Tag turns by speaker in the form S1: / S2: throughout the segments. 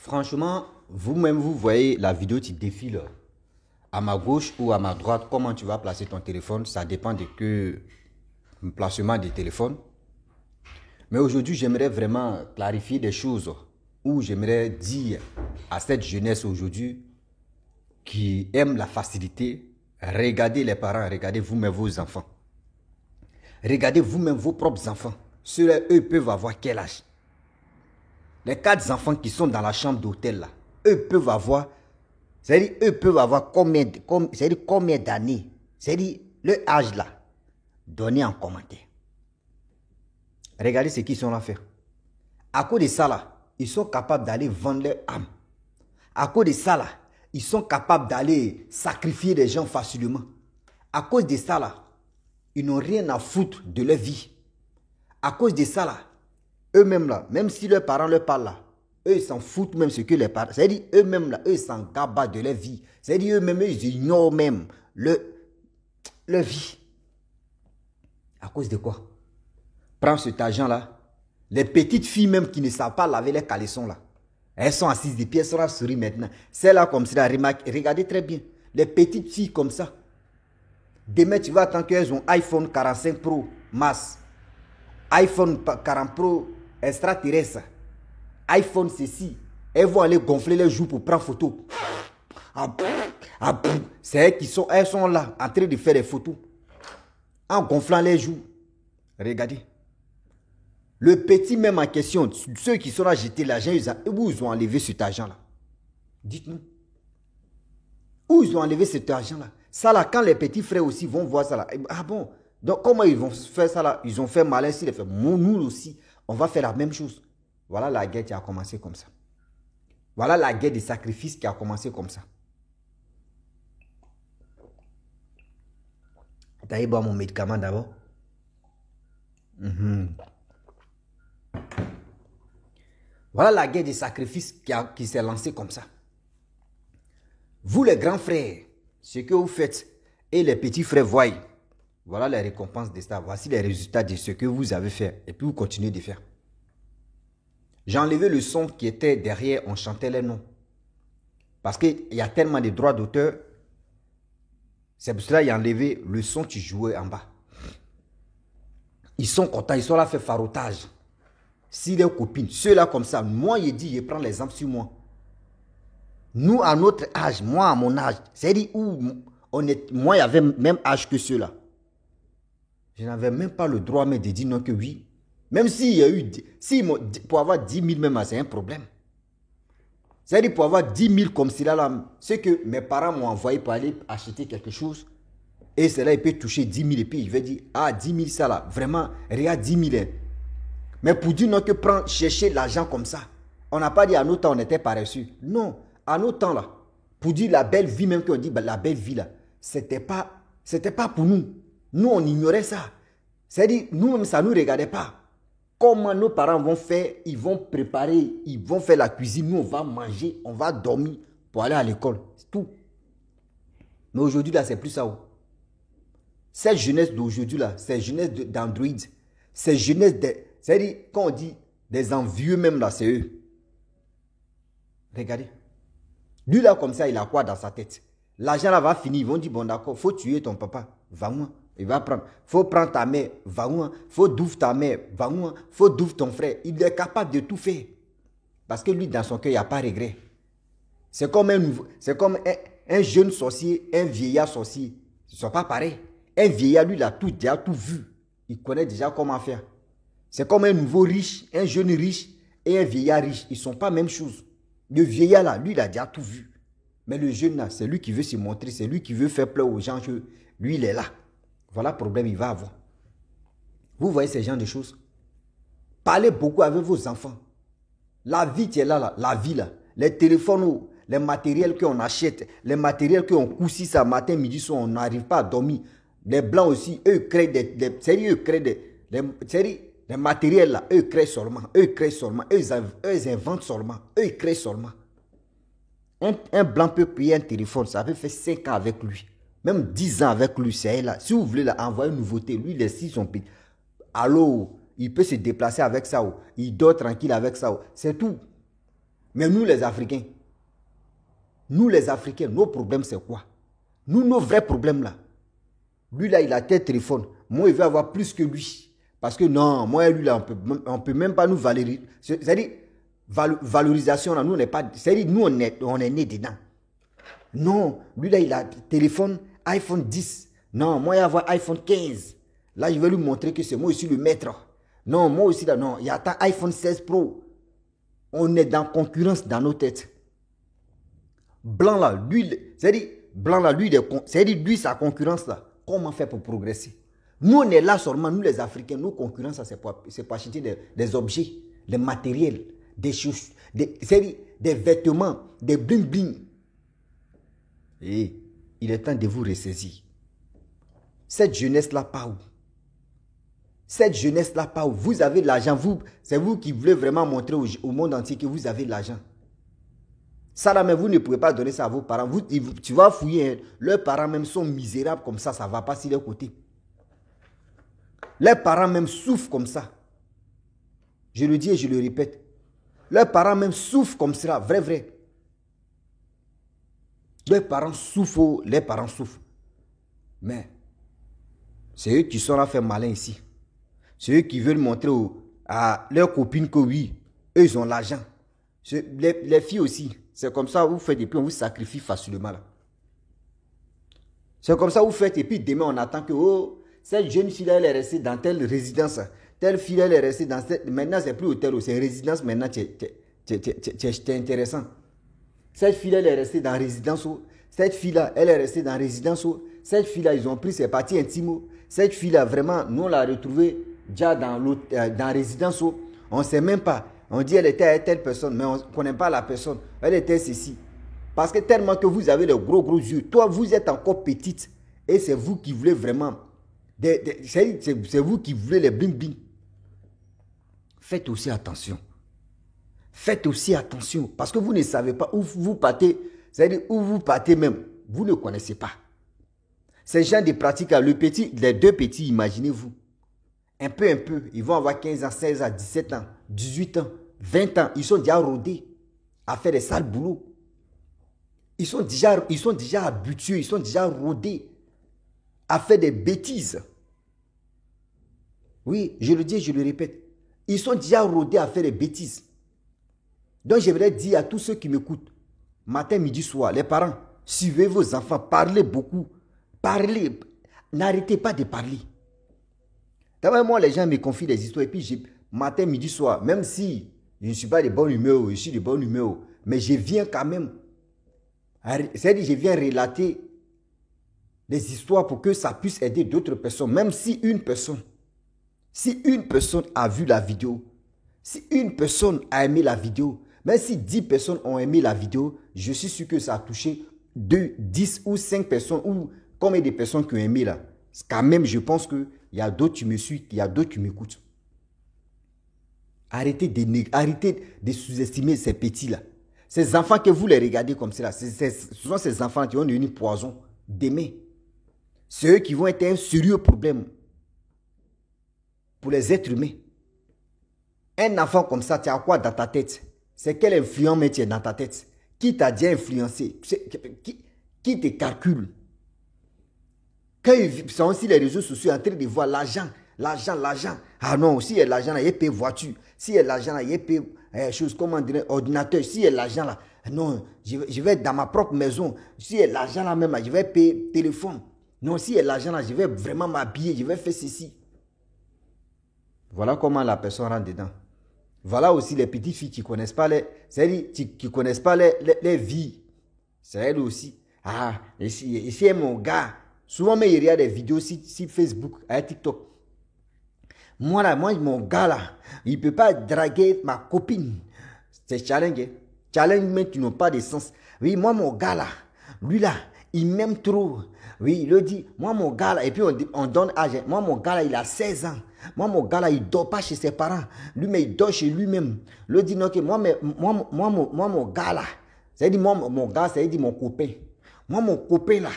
S1: Franchement, vous-même, vous voyez la vidéo qui défile à ma gauche ou à ma droite. Comment tu vas placer ton téléphone, ça dépend de que le placement des téléphones. Mais aujourd'hui, j'aimerais vraiment clarifier des choses où j'aimerais dire à cette jeunesse aujourd'hui qui aime la facilité, regardez les parents, regardez vous-même vos enfants. Regardez vous-même vos propres enfants. Ceux-là, eux, peuvent avoir quel âge? Les 4 enfants qui sont dans la chambre d'hôtel là, eux peuvent avoir, c'est-à-dire eux peuvent avoir combien d'années, c'est-à-dire leur âge là, donnez en commentaire. Regardez ce qu'ils sont là à faire. À cause de ça là, ils sont capables d'aller vendre leur âme. À cause de ça là, ils sont capables d'aller sacrifier des gens facilement. À cause de ça là, ils n'ont rien à foutre de leur vie. À cause de ça là, eux-mêmes là, même si leurs parents leur parlent là, eux ils s'en foutent même ce que les parents, c'est-à-dire eux-mêmes là, eux ils s'en gabent de leur vie. C'est-à-dire eux-mêmes, ils ignorent même leur vie. À cause de quoi? Prends cet argent là, les petites filles même qui ne savent pas laver les caleçons là, elles sont assises des pieds, elles sont à sourire maintenant. Celles-là comme ça, regardez très bien, les petites filles comme ça. Demain tu vas attendre qu'elles ont iPhone 45 Pro Max, iPhone 40 Pro extraterrestre, iPhone ceci, elles vont aller gonfler les joues pour prendre photo. C'est elles sont là en train de faire des photos en gonflant les joues. Regardez. Le petit même en question, ceux qui sont là jeter l'argent, où ils ont enlevé cet argent-là? Dites-nous. Où ils ont enlevé cet argent-là? Ça là, quand les petits frères aussi vont voir ça là, ah bon, donc comment ils vont faire ça là? Ils ont fait malin s'ils les font. Nous aussi, on va faire la même chose. Voilà la guerre qui a commencé comme ça. Voilà la guerre des sacrifices qui a commencé comme ça. T'as eu boire mon médicament d'abord? Voilà la guerre des sacrifices qui s'est lancée comme ça. Vous les grands frères, ce que vous faites et les petits frères voient, voilà les récompenses de ça. Voici les résultats de ce que vous avez fait et puis vous continuez de faire. J'ai enlevé le son qui était derrière, on chantait les noms. Parce qu'il y a tellement de droits d'auteur. C'est pour cela qu'il a enlevé le son qui jouait en bas. Ils sont contents, ils sont là fait farotage. Si les copines, ceux-là comme ça, moi il dit, je prends l'exemple sur moi. Nous à notre âge, moi à mon âge, c'est-à-dire où moi j'avais même âge que ceux-là. Je n'avais même pas le droit de dire non que oui. Même s'il y a eu, pour avoir 10 000 même, c'est un problème. C'est-à-dire pour avoir 10 000 comme cela là, c'est que mes parents m'ont envoyé pour aller acheter quelque chose. Et cela il peut toucher 10 000 et puis il va dire, ah 10 000 ça là, vraiment, regarde 10 000. Mais pour dire non que chercher l'argent comme ça, on n'a pas dit à nos temps on était paresseux. Non, à nos temps là, pour dire la belle vie même qu'on dit, bah, la belle vie là, c'était pas pour nous. Nous on ignorait ça. C'est-à-dire, nous-mêmes ça ne nous regardait pas. Comment nos parents vont faire, ils vont préparer, ils vont faire la cuisine, nous on va manger, on va dormir pour aller à l'école. C'est tout. Mais aujourd'hui là, c'est plus ça. Cette jeunesse d'aujourd'hui là, cette jeunesse d'Android, cette jeunesse c'est-à-dire, quand on dit des envieux même là, c'est eux. Regardez. Lui là, comme ça, il a quoi dans sa tête? L'argent là va finir. Ils vont dire, bon d'accord, faut tuer ton papa. Va-moi. Il va prendre. Faut prendre ta mère. Va-moi. Faut douver ta mère. Va-moi. Faut douver ton frère. Il est capable de tout faire. Parce que lui, dans son cœur, il n'y a pas de regret. C'est comme un jeune sorcier, un vieillard sorcier. Ce ne sont pas pareils. Un vieillard, lui, il a déjà tout vu. Il connaît déjà comment faire. C'est comme un nouveau riche, un jeune riche et un vieillard riche. Ils ne sont pas la même chose. Le vieillard là, lui, il a déjà tout vu. Mais le jeune là, c'est lui qui veut se montrer, c'est lui qui veut faire peur aux gens que lui, il est là. Voilà le problème qu'il va avoir. Vous voyez ces genres de choses? Parlez beaucoup avec vos enfants. La vie qui est là, la vie là, les téléphones, les matériels qu'on achète, les matériels qu'on coussit ça matin, midi, soir, on n'arrive pas à dormir. Les blancs aussi, eux créent les matériels là, eux créent seulement, eux inventent seulement, eux créent seulement. Un blanc peut payer un téléphone, ça peut faire 5 ans avec lui, même 10 ans avec lui, c'est là. Si vous voulez là, envoyer une nouveauté, lui, les 6 sont payés. Allô, il peut se déplacer avec ça, il dort tranquille avec ça, c'est tout. Mais nous les Africains, nos problèmes c'est quoi? Nous, nos vrais problèmes là. Lui là, il a tel téléphone. Moi, il veut avoir plus que lui. Parce que non, moi et lui là, on peut même pas nous valoriser. C'est-à-dire, valorisation là, nous on n'est pas. C'est-à-dire, nous on est né dedans. Non, lui là, il a téléphone iPhone 10. Non, moi, il va avoir iPhone 15. Là, je vais lui montrer que c'est moi aussi le maître. Non, moi aussi, là, non, il y a un iPhone 16 Pro. On est dans concurrence dans nos têtes. Blanc là, lui, c'est-à-dire, blanc là, lui, c'est-à-dire, lui, sa concurrence là, comment faire pour progresser? Nous, on est là seulement, nous les Africains, nos concurrences, c'est pour acheter des objets, des matériels, des choses, c'est-à-dire, des vêtements, des bling-bling. Et il est temps de vous ressaisir. Cette jeunesse-là, pas où? Cette jeunesse-là, pas où? Vous avez de l'argent, c'est vous qui voulez vraiment montrer au monde entier que vous avez de l'argent. Ça là, mais vous ne pouvez pas donner ça à vos parents. Tu vas fouiller, hein. Leurs parents même sont misérables comme ça ne va pas sur leur côté. Leurs parents même souffrent comme ça. Je le dis et je le répète. Leurs parents même souffrent comme ça, vrai. Leurs parents souffrent, les parents souffrent. Mais c'est eux qui sont là faire malin ici. C'est eux qui veulent montrer à leurs copines que oui, eux ils ont l'argent. Les filles aussi, c'est comme ça vous faites et puis on vous sacrifie facilement là. C'est comme ça vous faites et puis demain on attend que oh, cette jeune fille là elle est restée dans telle résidence. Telle fille là elle est restée dans cette... Maintenant c'est plus hôtel, c'est résidence maintenant, c'est intéressant. Cette fille là elle est restée dans résidence. Cette fille là elle est restée dans résidence. Cette fille là ils ont pris ses parties intimes. Cette fille là vraiment nous on l'a retrouvée déjà dans résidence. On ne sait même pas. On dit elle était avec telle personne, mais on ne connaît pas la personne. Elle était ceci. Parce que tellement que vous avez de gros yeux. Toi, vous êtes encore petite. Et c'est vous qui voulez vraiment. C'est vous qui voulez les bling-bling. Faites aussi attention. Faites aussi attention. Parce que vous ne savez pas où vous partez. C'est-à-dire où vous partez même. Vous ne connaissez pas. Ces gens de pratique, les deux petits, imaginez-vous. Un peu, ils vont avoir 15 ans, 16 ans, 17 ans, 18 ans, 20 ans. Ils sont déjà rodés à faire des sales boulots. Ils sont déjà habitués, ils sont déjà rodés à faire des bêtises. Oui, je le dis et je le répète. Ils sont déjà rodés à faire des bêtises. Donc, j'aimerais dire à tous ceux qui m'écoutent, matin, midi, soir, les parents, suivez vos enfants, parlez beaucoup. Parlez, n'arrêtez pas de parler. D'abord, moi, les gens me confient des histoires et puis matin, midi, soir, même si je ne suis pas de bonne humeur, je suis de bonne humeur, mais je viens quand même. C'est-à-dire, je viens relater des histoires pour que ça puisse aider d'autres personnes. Même si une personne a vu la vidéo, si une personne a aimé la vidéo, même si 10 personnes ont aimé la vidéo, je suis sûr que ça a touché 2, 10 ou 5 personnes ou combien de personnes qui ont aimé là. Quand même, je pense qu'il y a d'autres qui me suivent, il y a d'autres qui m'écoutent. Arrêtez de sous-estimer ces petits-là. Ces enfants que vous les regardez comme ça, ce sont ces enfants qui vont devenir poison demain. C'est eux qui vont être un sérieux problème pour les êtres humains. Un enfant comme ça, tu as quoi dans ta tête? C'est quelle influence tu as dans ta tête? Qui t'a déjà influencé? Qui te calcule? Quand ils sont aussi les réseaux sociaux en train de voir l'argent. Ah non, si il y a l'argent là, il paye voiture. Si il y a l'argent là, il paye chose, comment dire, ordinateur. Si il y a l'argent là, non, je vais être dans ma propre maison. Si il y a l'argent là même, je vais payer téléphone. Non, si il y a l'argent là, je vais vraiment m'habiller, je vais faire ceci. Voilà comment la personne rentre dedans. Voilà aussi les petites filles qui ne connaissent pas qui connaissent pas les vies. C'est elles aussi. Ah, ici est mon gars. Souvent, mais il y a des vidéos sur Facebook, à TikTok. Moi, mon gars là, il ne peut pas draguer ma copine. C'est challenge. Hein? Challenge, mais tu n'as pas de sens. Oui, moi, mon gars là, lui là, il m'aime trop. Oui, il le dit, moi, mon gars là, et puis on donne âge. Moi, mon gars là, il a 16 ans. Moi, mon gars là, il ne dort pas chez ses parents. Lui, mais il dort chez lui-même. Le dit, non, que moi, mon gars là, c'est-à-dire, mon gars, c'est-à-dire mon copain. Moi, mon copain là,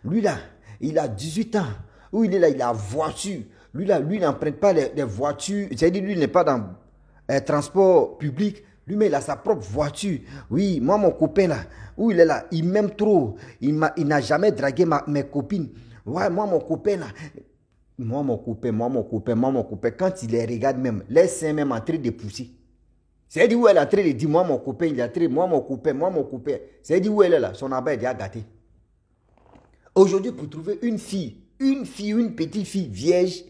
S1: lui là, il a 18 ans. Où il est là, il a voiture. Lui là, lui n'emprunte pas les voitures. C'est-à-dire, lui n'est pas dans transport public Lui-même, il a sa propre voiture. Oui, moi, mon copain là, où il est là, il m'aime trop. Il n'a jamais dragué mes copines. Ouais, moi, mon copain là. Moi, mon copain. Quand il les regarde même, les seins même en train de pousser. C'est-à-dire où elle est en train de dire, moi, mon copain, il est en train, moi, mon copain. C'est-à-dire où elle est là, son abat est déjà gâté. Aujourd'hui, pour trouver une petite fille vierge,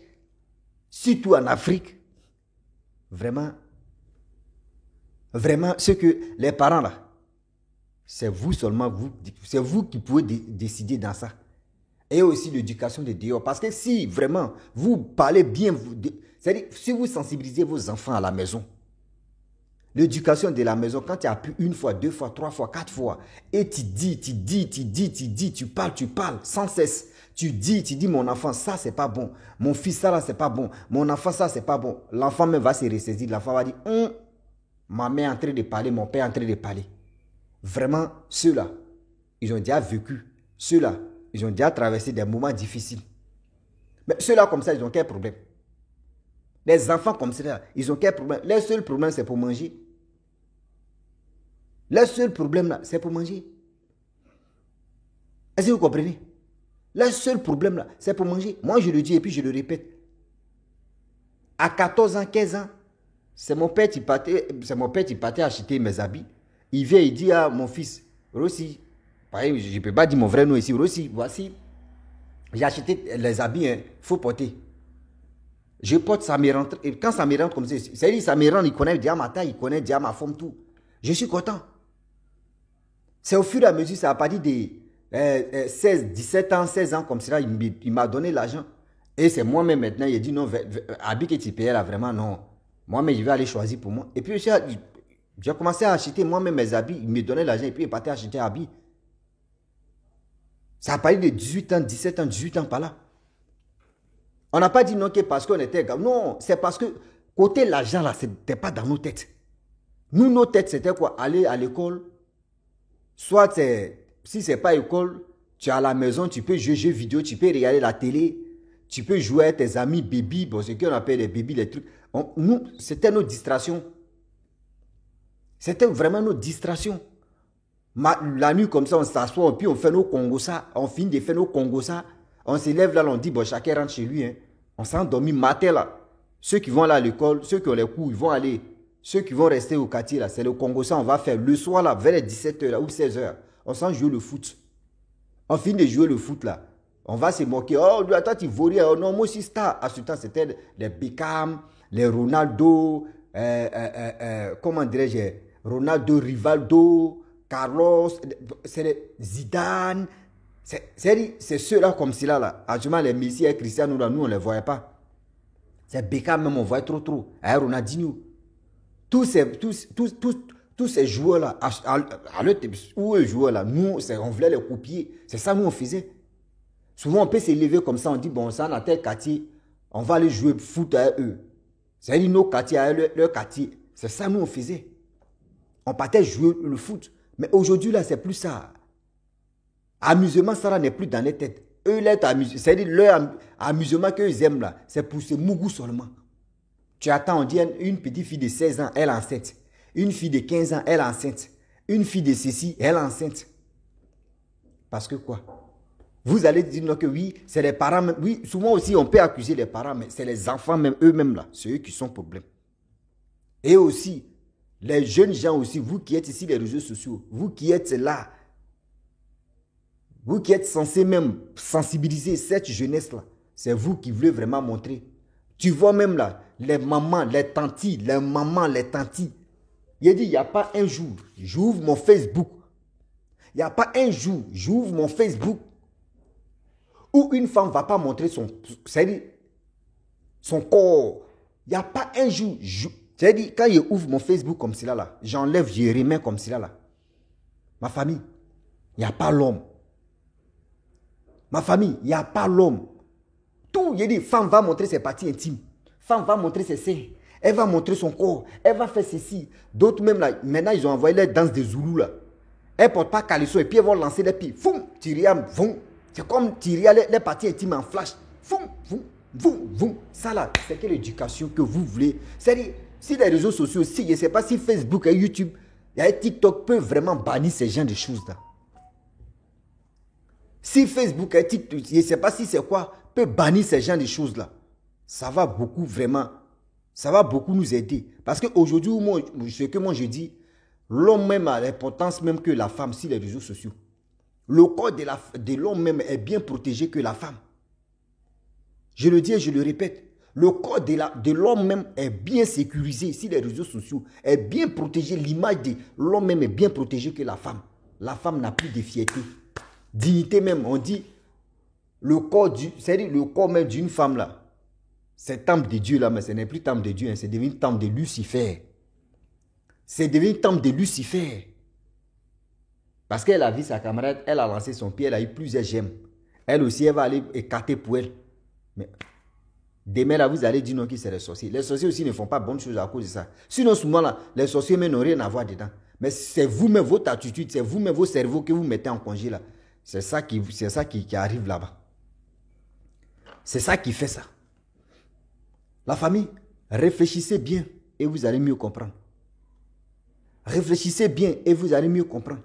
S1: surtout en Afrique, vraiment, ce que les parents là, c'est vous seulement, c'est vous qui pouvez décider dans ça. Et aussi l'éducation de dehors. Parce que si vraiment vous parlez bien, c'est-à-dire si vous sensibilisez vos enfants à la maison, l'éducation de la maison, quand tu as pu une fois, deux fois, trois fois, quatre fois, et tu dis, tu parles sans cesse. Tu dis, mon enfant, ça c'est pas bon. Mon fils, ça là, c'est pas bon. Mon enfant, ça c'est pas bon. L'enfant même va se ressaisir. L'enfant va dire, ma mère est en train de parler, mon père est en train de parler. Vraiment, ceux-là, ils ont déjà vécu. Ceux-là, ils ont déjà traversé des moments difficiles. Mais ceux-là, comme ça, ils ont quel problème? Les enfants comme ça, ils ont quel problème? Le seul problème, c'est pour manger. Le seul problème, là, c'est pour manger. Est-ce que vous comprenez? Le seul problème, là, c'est pour manger. Moi, je le dis et puis je le répète. À 14 ans, 15 ans, c'est mon père qui partait acheter mes habits. Il vient, il dit à mon fils, Rossi, je ne peux pas dire mon vrai nom ici, Rossi, voici, j'ai acheté les habits, il faut porter. Je porte, ça me rentre, et quand ça me rentre comme ça, c'est-à-dire ça me rentre, il connaît déjà ma taille, il connaît déjà ma forme, tout. Je suis content. C'est au fur et à mesure, ça a partir de 16, 17 ans, 16 ans, comme ça, il m'a donné l'argent. Et c'est moi-même maintenant, il a dit non, habit que tu payais là, vraiment non. Moi-même, je vais aller choisir pour moi. Et puis, j'ai commencé à acheter moi-même mes habits. Il me donnait l'argent et puis il partait acheter un habit. Ça a parlé de 18 ans, 17 ans, 18 ans par là. On n'a pas dit non que parce qu'on était... Non, c'est parce que côté l'argent là, ce n'était pas dans nos têtes. Nous, nos têtes, c'était quoi? Aller à l'école. Soit, si ce n'est pas école, tu es à la maison, tu peux jouer jeux vidéo, tu peux regarder la télé, tu peux jouer avec tes amis baby, bon, ce qu'on appelle les baby, les trucs. Nous, c'était nos distractions. C'était vraiment nos distractions. La nuit comme ça, on s'assoit, puis on fait nos congosa, on finit de faire nos congosa, on se lève là, on dit, bon, chacun rentre chez lui. Hein. On s'est endormi matin là. Ceux qui vont aller à l'école, ceux qui ont les cours, ils vont aller. Ceux qui vont rester au quartier là, c'est le congosa, on va faire le soir là, vers les 17h là, ou 16h. On s'en joue le foot. On finit de jouer le foot là. On va se moquer. Oh, attends, tu volais. Oh non, moi aussi, star. À ce temps, c'était les Beckham, les Ronaldo, comment dirais-je, Ronaldo, Rivaldo, Carlos, c'est les Zidane. C'est ceux-là comme ceux-là. Là. Actuellement, les Messi et Cristiano, là, nous, on ne les voyait pas. C'est Beckham même, on voyait trop. Ronaldinho. Tous ces joueurs-là, où eux joueurs là, nous, on voulait les copier. C'est ça, nous, on faisait. Souvent, on peut s'élever comme ça, on dit, bon, ça, dans tel quartier, on va aller jouer foot à eux. C'est-à-dire, nos quartiers à leur quartier. C'est ça, nous, on faisait. On partait jouer le foot. Mais aujourd'hui, là, c'est plus ça. Amusement, ça, là, n'est plus dans les têtes. Eux, c'est-à-dire, leur amusement qu'eux aiment, là, c'est pour ce mougou seulement. Tu attends, on dit, une petite fille de 16 ans, elle est enceinte. Une fille de 15 ans, elle est enceinte. Une fille de ceci, elle est enceinte. Parce que quoi? Vous allez dire non, que oui, c'est les parents même. Oui, souvent aussi, on peut accuser les parents, mais c'est les enfants même, eux-mêmes là. C'est eux qui sont problème. Et aussi, les jeunes gens aussi, vous qui êtes ici, les réseaux sociaux, vous qui êtes là, vous qui êtes censés même sensibiliser cette jeunesse-là, c'est vous qui voulez vraiment montrer. Tu vois même là, les mamans, les tantis, il a dit, il n'y a pas un jour, j'ouvre mon Facebook. Il n'y a pas un jour, j'ouvre mon Facebook où une femme ne va pas montrer son corps. Il n'y a pas un jour, c'est-à-dire quand je ouvre mon Facebook comme cela là, j'enlève, je remets comme cela là. Ma famille, il n'y a pas l'homme. Ma famille, il n'y a pas l'homme. Tout, il dit, femme va montrer ses parties intimes. Femme va montrer ses seins. Elle va montrer son corps. Elle va faire ceci. D'autres même là, maintenant ils ont envoyé les danses des Zoulous là. Elles ne portent pas caleçon et puis elles vont lancer les pieds. Foum, Tyriam, foum. C'est comme tirer les parties intimes en flash. Foum, foum, foum, foum. Ça là, c'est quelle éducation que vous voulez. C'est-à-dire, Si les réseaux sociaux, si je ne sais pas si Facebook et YouTube et TikTok peuvent vraiment bannir ces genres de choses-là. Si Facebook et TikTok, je ne sais pas si c'est quoi, peut bannir ces genres de choses-là. Ça va beaucoup vraiment, ça va beaucoup nous aider. Parce qu'aujourd'hui, ce que moi je dis, l'homme même a l'importance même que la femme sur les réseaux sociaux. Le corps de l'homme même est bien protégé que la femme. Je le dis et je le répète. Le corps de l'homme même est bien sécurisé sur les réseaux sociaux, est bien protégé. L'image de l'homme même est bien protégée que la femme. La femme n'a plus de fierté. Dignité même, on dit, le corps, c'est-à-dire le corps même d'une femme là, c'est temple de Dieu là, mais ce n'est plus temple de Dieu, hein, c'est devenu temple de Lucifer. C'est devenu temple de Lucifer. Parce qu'elle a vu sa camarade, elle a lancé son pied, elle a eu plusieurs gemmes. Elle aussi, elle va aller écarter pour elle. Mais demain, là, vous allez dire non, qui c'est les sorciers. Les sorciers aussi ne font pas bonne chose à cause de ça. Sinon, souvent, là, les sorciers n'ont rien à voir dedans. Mais c'est vous-même, votre attitude, c'est vous-même, vos cerveaux que vous mettez en congé, là. C'est ça qui arrive là-bas. C'est ça qui fait ça. La famille, réfléchissez bien et vous allez mieux comprendre. Réfléchissez bien et vous allez mieux comprendre.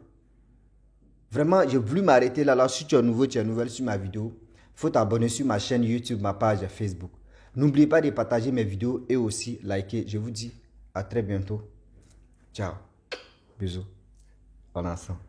S1: Vraiment, j'ai voulu m'arrêter là. Si tu es nouveau, tu es nouvelle sur ma vidéo, il faut t'abonner sur ma chaîne YouTube, ma page Facebook. N'oubliez pas de partager mes vidéos et aussi liker. Je vous dis à très bientôt. Ciao. Bisous. On est ensemble.